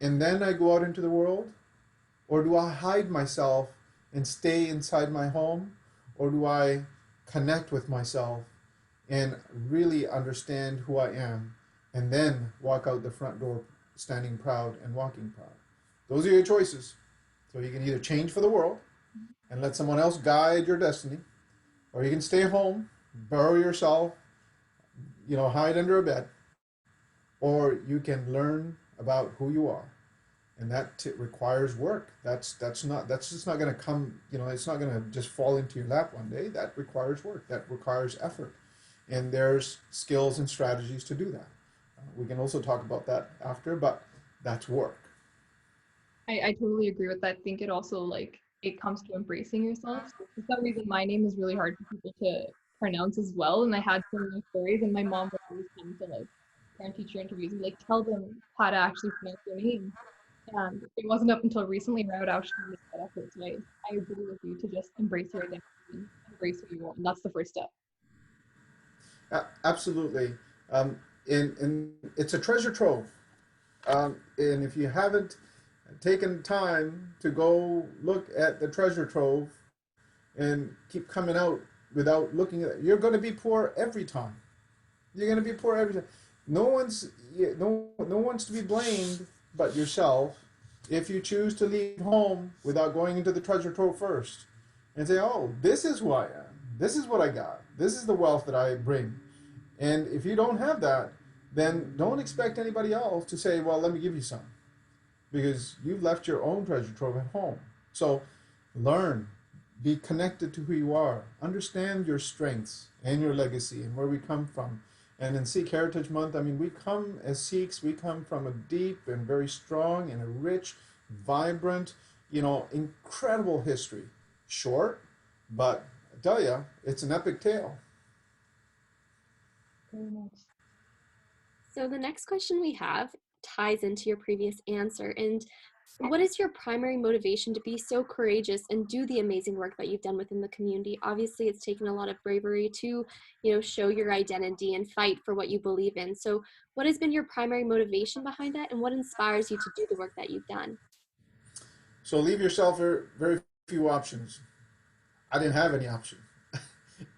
and then I go out into the world? Or do I hide myself and stay inside my home? Or do I connect with myself and really understand who I am and then walk out the front door standing proud and walking proud? Those are your choices. So you can either change for the world and let someone else guide your destiny, or you can stay home, burrow yourself, hide under a bed, or you can learn about who you are, and that requires work. That's just not going to come. It's not going to just fall into your lap one day. That requires work. That requires effort, and there's skills and strategies to do that. We can also talk about that after, but that's work. I totally agree with that. I think it also like it comes to embracing yourself. So for some reason, my name is really hard for people to pronounce as well, and I had similar stories. And my mom would always come to like parent teacher interviews and like tell them how to actually pronounce their name. And it wasn't up until recently where I would actually make that effort. So I agree with you to just embrace your identity and embrace who you are, and that's the first step. Absolutely. And it's a treasure trove. And if you haven't taken time to go look at the treasure trove and keep coming out without looking at it, you're going to be poor every time. You're going to be poor every time. No one's to be blamed but yourself if you choose to leave home without going into the treasure trove first and say, "Oh, this is who I am. This is what I got. This is the wealth that I bring." And if you don't have that, then don't expect anybody else to say, "Well, let me give you some," because you've left your own treasure trove at home. So learn, be connected to who you are, understand your strengths and your legacy and where we come from. And in Sikh Heritage Month, I mean, we come as Sikhs, we come from a deep and very strong and a rich, vibrant, incredible history. Short, but I tell you, it's an epic tale. Very much. So the next question we have ties into your previous answer. And what is your primary motivation to be so courageous and do the amazing work that you've done within the community? Obviously, it's taken a lot of bravery to, show your identity and fight for what you believe in. So what has been your primary motivation behind that, and what inspires you to do the work that you've done? So leave yourself very few options. I didn't have any option.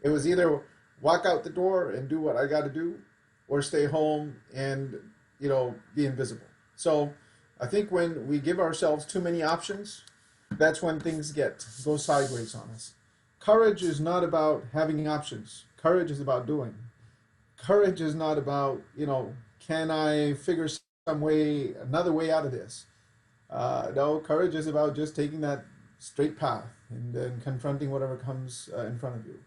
It was either walk out the door and do what I got to do, or stay home and be invisible. So I think when we give ourselves too many options, that's when things go sideways on us. Courage is not about having options. Courage is about doing. Courage is not about can I figure another way out of this. No, courage is about just taking that straight path and then confronting whatever comes in front of you.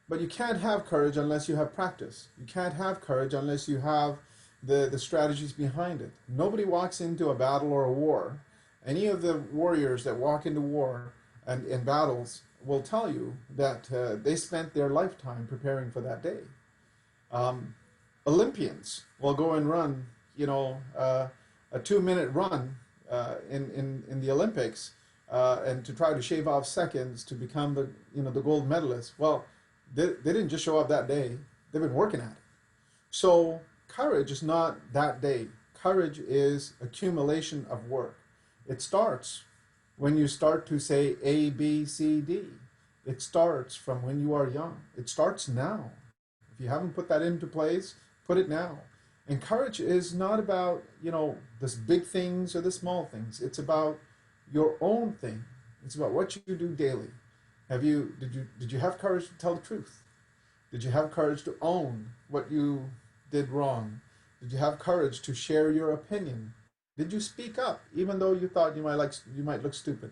But you can't have courage unless you have practice. You can't have courage unless you have the strategies behind it. Nobody walks into a battle or a war. Any of the warriors that walk into war and in battles will tell you that they spent their lifetime preparing for that day. Um, Olympians will go and run, a 2-minute run in the Olympics, and to try to shave off seconds to become the gold medalist. Well, they didn't just show up that day. They've been working at it. So courage is not that day. Courage is accumulation of work. It starts when you start to say A, B, C, D. It starts from when you are young. It starts now. If you haven't put that into place, put it now. And courage is not about, the big things or the small things. It's about your own thing. It's about what you do daily. Did you have courage to tell the truth? Did you have courage to own what you did wrong? Did you have courage to share your opinion? Did you speak up even though you thought you might look stupid?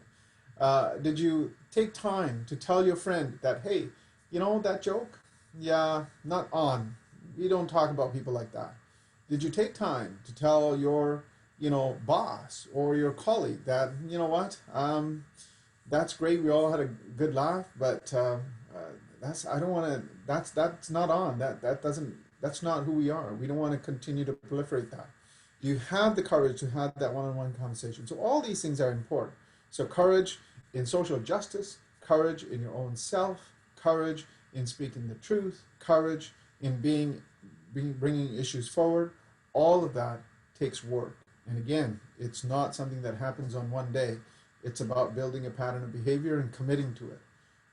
Did you take time to tell your friend that, hey, that joke? Yeah, not on. We don't talk about people like that. Did you take time to tell your, boss or your colleague that, what, that's great. We all had a good laugh, but I don't want to. That's not on. That doesn't. That's not who we are. We don't want to continue to proliferate that. You have the courage to have that one-on-one conversation. So all these things are important. So courage in social justice, courage in your own self, courage in speaking the truth, courage in bringing issues forward. All of that takes work. And again, It's not something that happens on one day. It's about building a pattern of behavior and committing to it.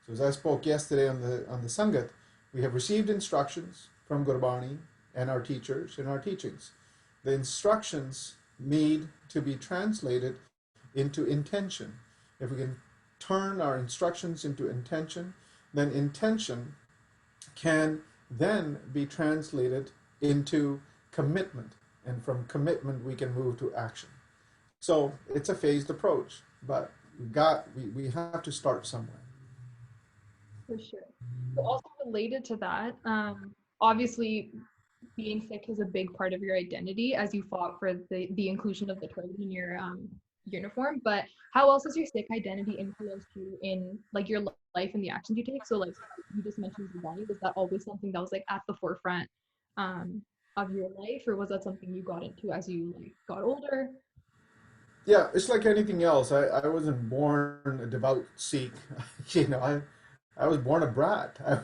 So as I spoke yesterday on the Sangat, we have received instructions from Gurbani and our teachers in our teachings. The instructions need to be translated into intention. If we can turn our instructions into intention, then intention can then be translated into commitment. And from commitment, we can move to action. So it's a phased approach, but we have to start somewhere. For sure. So also related to that, obviously being Sikh is a big part of your identity as you fought for the inclusion of the turban in your uniform. But how else has your Sikh identity influenced you in like your life and the actions you take? So like you just mentioned Zubani, was that always something that was like at the forefront um, of your life, or was that something you got into as you like got older? Yeah, it's like anything else. I wasn't born a devout Sikh. You know, I was born a brat. I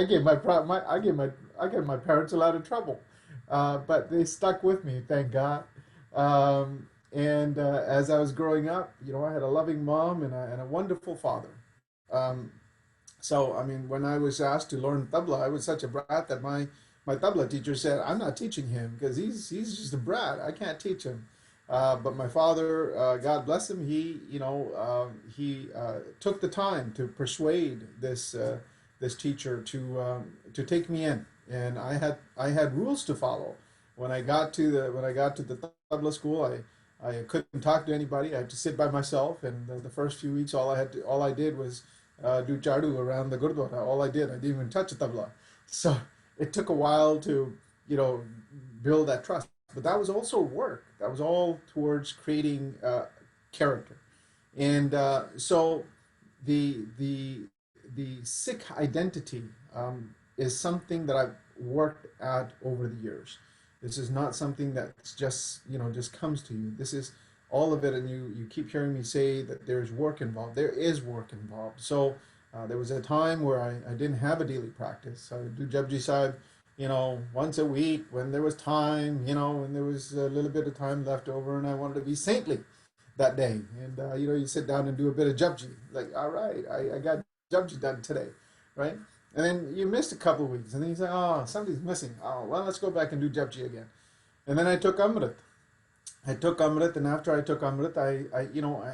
gave I gave my parents a lot of trouble, but they stuck with me, thank God. And as I was growing up, you know, I had a loving mom and a wonderful father. Um, so, I mean, when I was asked to learn tabla, I was such a brat that my tabla teacher said, "I'm not teaching him because he's just a brat. I can't teach him." But my father, God bless him, he took the time to persuade this teacher to take me in, and I had rules to follow. When I got to the tabla school, I couldn't talk to anybody. I had to sit by myself, and the first few weeks, all I did was do jadu around the gurdwara. All I did, I didn't even touch a tabla. So it took a while to, you know, build that trust. But that was also work. That was all towards creating character. And so the the Sikh identity is something that I've worked at over the years. This is not something that's just, you know, just comes to you. This is all of it, and you keep hearing me say that there's work involved. There is work involved. So there was a time where I didn't have a daily practice. I would do Japji Sahib, you know, once a week when there was time, you know, when there was a little bit of time left over, and I wanted to be saintly that day. And you know, you sit down and do a bit of Japji. Like, all right, I got Japji done today, right? And then you missed a couple of weeks, and then you say, oh, something's missing. Oh, well, let's go back and do Japji again. And then I took Amrit. And after I took Amrit,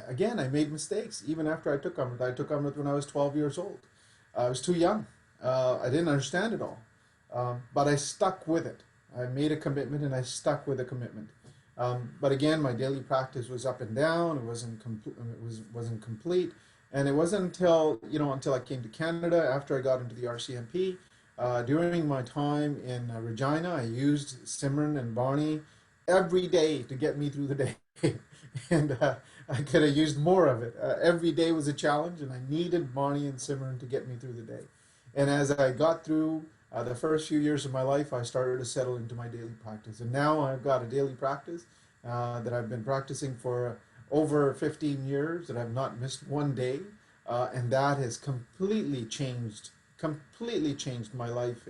again, I made mistakes. Even after I took Amrit when I was 12 years old. I was too young. I didn't understand it all. But I stuck with it. I made a commitment and I stuck with the commitment. But again, my daily practice was up and down. It wasn't complete. And it wasn't until I came to Canada after I got into the RCMP. During my time in Regina, I used Simran and Barney every day to get me through the day. And I could have used more of it. Every day was a challenge, and I needed Barney and Simran to get me through the day. And as I got through the first few years of my life, I started to settle into my daily practice. And now I've got a daily practice that I've been practicing for over 15 years, that I've not missed one day. And that has completely changed my life.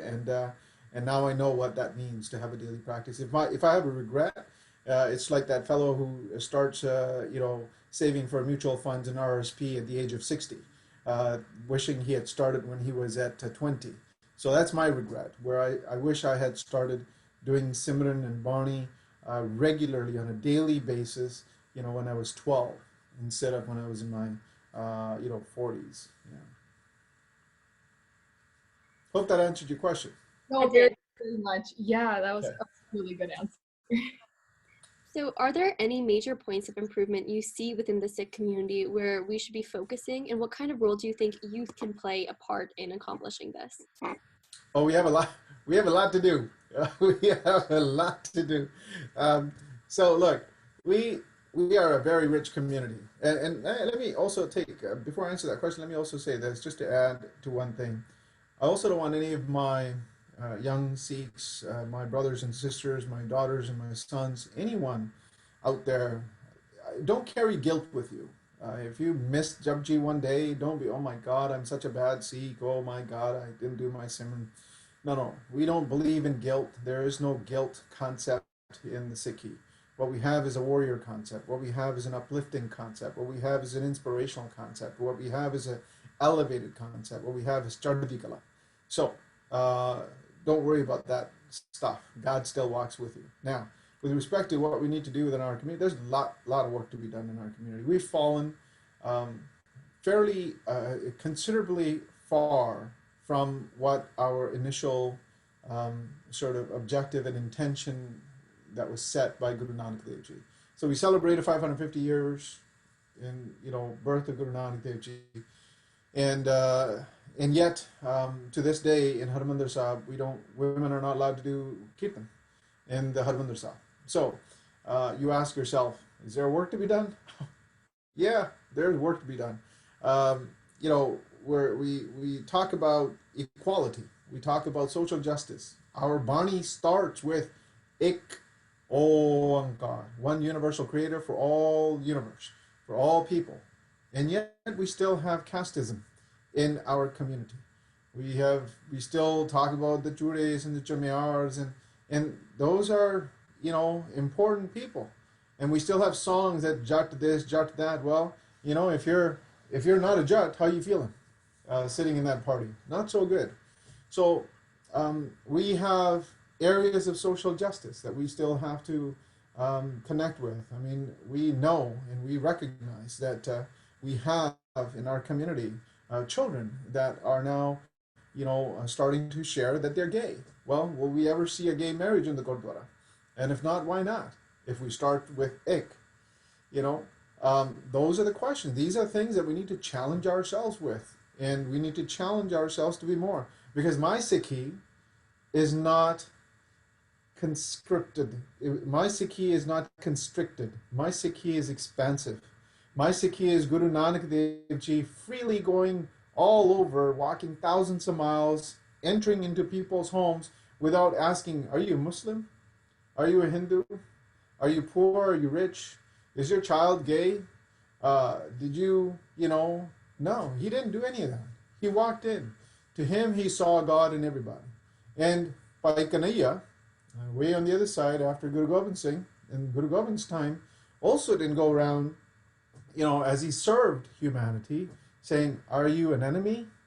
And now I know what that means to have a daily practice. If I have a regret, it's like that fellow who starts, saving for mutual funds and RSP at the age of 60, wishing he had started when he was at 20. So that's my regret, where I wish I had started doing Simran and Barney regularly on a daily basis, you know, when I was 12, instead of when I was in my, 40s. Yeah. Hope that answered your question. No, very much. Yeah, that was Okay. a really good answer. So, are there any major points of improvement you see within the Sikh community where we should be focusing, and what kind of role do you think youth can play a part in accomplishing this? Oh, we have a lot. We have a lot to do. We have a lot to do. Um, so look, we we are a very rich community, and let me also take before I answer that question. Let me also say this, just to add to one thing. I also don't want any of my young Sikhs, my brothers and sisters, my daughters and my sons, anyone out there, don't carry guilt with you. If you missed Jabji one day, don't be, oh my God, I'm such a bad Sikh. Oh my God, I didn't do my Simran. No, no, we don't believe in guilt. There is no guilt concept in the Sikhi. What we have is a warrior concept. What we have is an uplifting concept. What we have is an inspirational concept. What we have is an elevated concept. What we have is Chardati Kala. So don't worry about that stuff. God still walks with you. Now, with respect to what we need to do within our community, there's a lot of work to be done in our community. We've fallen fairly considerably far from what our initial sort of objective and intention that was set by Guru Nanak Dev Ji. So we celebrated 550 years in birth of Guru Nanak Dev Ji, and yet to this day in Harmandir Sahib women are not allowed to do kirtan in the Harmandir Sahib. So you ask yourself, is there work to be done? Yeah, there's work to be done. Where we talk about equality, we talk about social justice. Our Bani starts with Ek Oankar, one universal creator for all universe, for all people. And yet we still have casteism in our community. We still talk about the Jures and the Jamayars, and those are, important people. And we still have songs that jut this, jut that. Well, if you're not a jut, how are you feeling sitting in that party? Not so good. So we have areas of social justice that we still have to connect with. I mean, we know and we recognize that we have in our community children that are now, starting to share that they're gay. Well, will we ever see a gay marriage in the Gurdwara? And if not, why not? If we start with Ek, those are the questions. These are things that we need to challenge ourselves with. And we need to challenge ourselves to be more. Because my Sikhi is not conscripted. My Sikhi is not constricted. My Sikhi is expansive. My Sikhi is Guru Nanak Dev Ji freely going all over, walking thousands of miles, entering into people's homes without asking, are you a Muslim? Are you a Hindu? Are you poor? Are you rich? Is your child gay? Did you, No, he didn't do any of that. He walked in. To him, he saw God in everybody. And Bhai Kanhaiya, way on the other side after Guru Gobind Singh, in Guru Govind's time, also didn't go around, as he served humanity, saying, are you an enemy